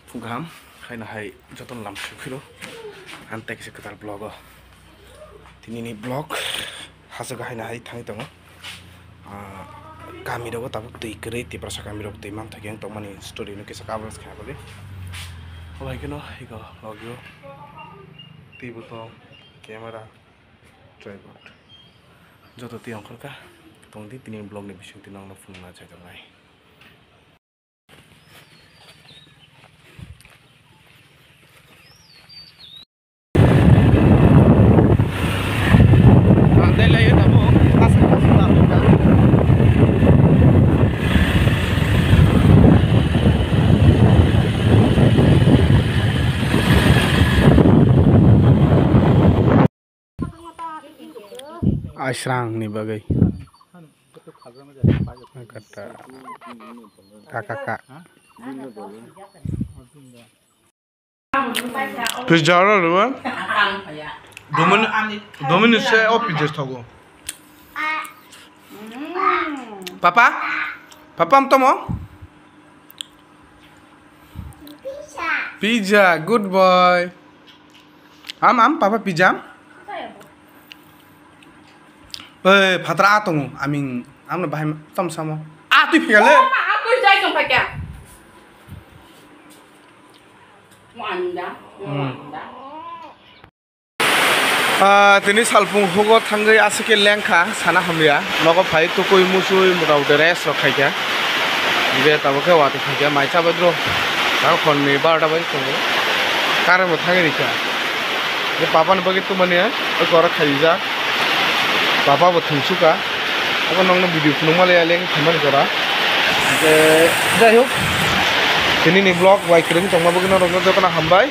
Fugam, kaina hai joton lam sukiro. Antek se ketar blog. Tini blog hasil kaina hai thang tongo. Kami dogo tabuk tui kere ti prasa kami dogo tui mang thagi ang tong mani story no kisa kabels kaya bagi. Oleh keno iko logio. Ti buto kamera tripod. Joto ti angkor ka. Tong di tini blog ni bising tinang no phone na cai tongai. Asrang nih bagai kata kakak pizza dulu kan 2 menit saya pizza tahu papa mau pizza good boy papa pizza Patra atong aming amna bahai tam sama tu pegale aku jai kang pakai tini salpung hugo thangai asike lengkha sana hamya nogo phai to koi musui murau deres rakhaika ibe taboke wati khaika maicha badro ta phone ni 12 bai ko kar mo thangai rika ye papa ne bagi tu mane o gor khaija Papa buat suka, aku nongol video film malah yang kemarin kora. Jadi yuk, ini nih vlog, baik keren, cuma begini orang itu kena hambai,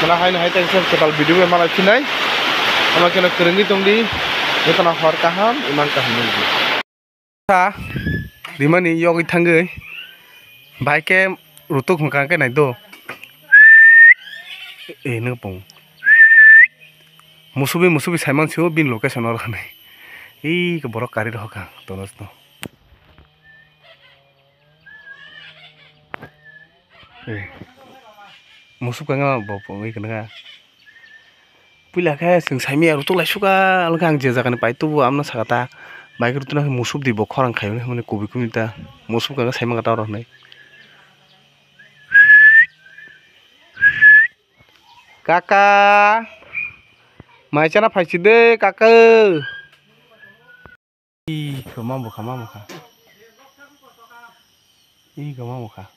mana hai tension total video malah kinai, malah kena keren itu di, itu kena hor kaham, iman kaham lagi. Di mana nih yogi tangga, baiknya rutuk makan naik do, nengpong. Musubi Simon sih bin location orang nih, ke borok kari doh kan, tonos no. Musuh kan nggak bawa pengai kena. Pilih kayak sing Sami rutuk lah suka, algang jasa kan pai tu amna sakata, baik rutuk nah musuh di bawah orang kayu nih, mana kubi kumita, musuh kan Sami nggak tahu orang nih. Kakak. Mai chana phai chide kaka ih kama muka ih kama muka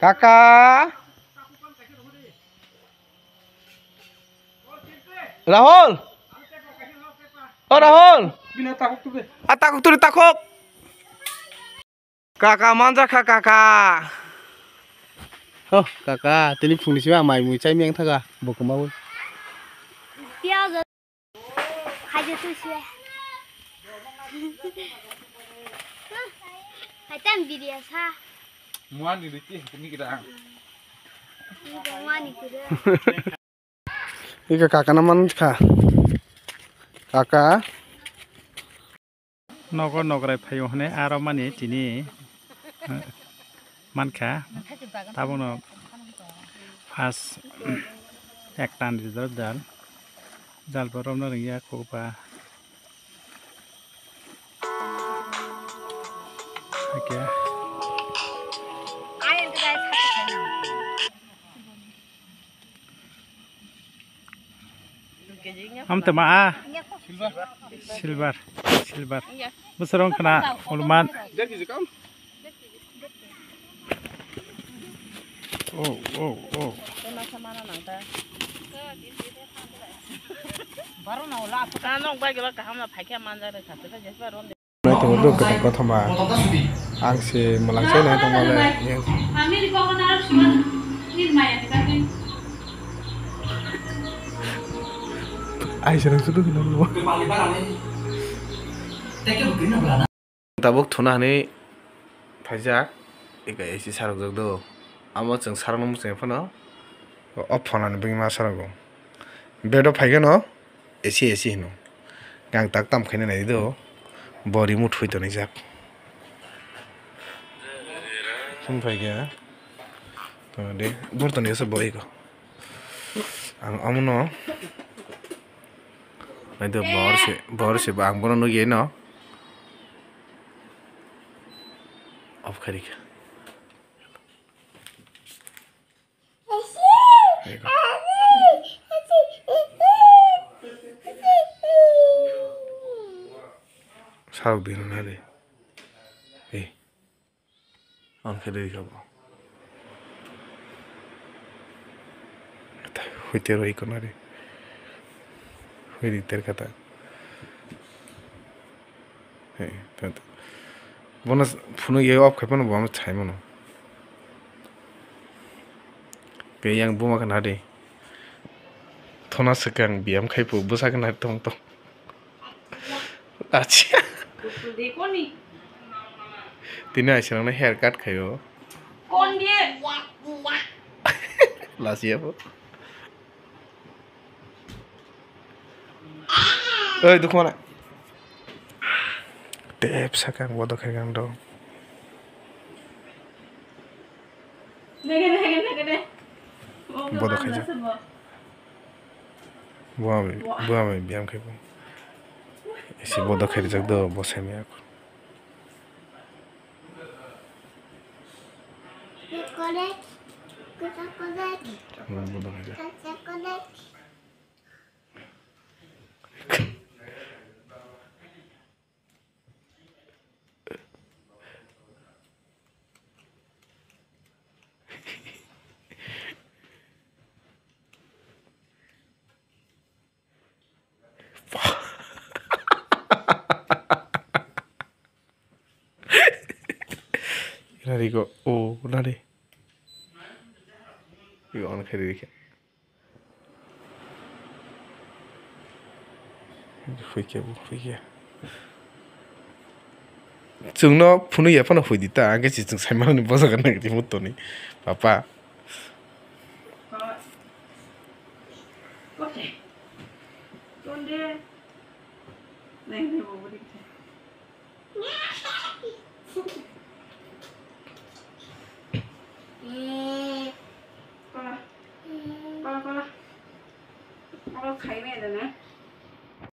kakak Rahul Rahul takuk tu takuk kakak manja kakak oh kakak tini phungni siwa mai mui chai miang thaga bokoma Dia ada haji tu sih. Haitan biasa. Muan di sini ini kita. Muan itu. Ika kakak naman ka. Kakak. Nograi phayo hane aro mani tini. Manka. Tabono. Pas ek tan di dal. Jal barom na ringi ako pa. Okay. Am tema silver. Besarong kena uluman. Oh. baru na ulah apa kan nong baik lah kaham na pakai manja deh satu kan jadi baru. Nanti untuk ketemu sama angsi melangsai nanti malah yang. Kami di kau kenal cuma ini maya tapi. Aisyah sudah kenal lu. Tabuk thuna nih pajak, ika isi sarung jauh. Amo ceng sarung nemu ceng apa no? Ophonan bengi mas sarung. Bedo pajak no? Esi no. Gang tak tam kene nai do. Body mood hui to nih jak. Sum pajak. deh borton ya sebaik kok amu no itu bor sih bang bono nugi no off kari ka sao đi nó đi ê on cái đi không huy tiêu rồi con nó đi huy đi ter kata ê tao bonus phun cái off cái phần bom chạy mà nó cái yang bom cái nào đi thona sekang biam khai pu busa cái này tong tong achi देखो नी Tina asirang na haircut kayo. कौन दिए Last year po. Ơi, dukho na. Tep sakang bodo kang do. नेगे Bodo kaya. Buah me biam kayo po. Si bodo kaya jak do bosem ya ko. Bodo kaya. Nari ko, oh, nari. Igo on kaya dikhe. Fuike. Chung no phunu ya phana hui dita age chi chung saimano ni bosa kan ngi mutto ni papa okay कौन दिए नहीं वो बोली Cola Cola Cola और खाई में देना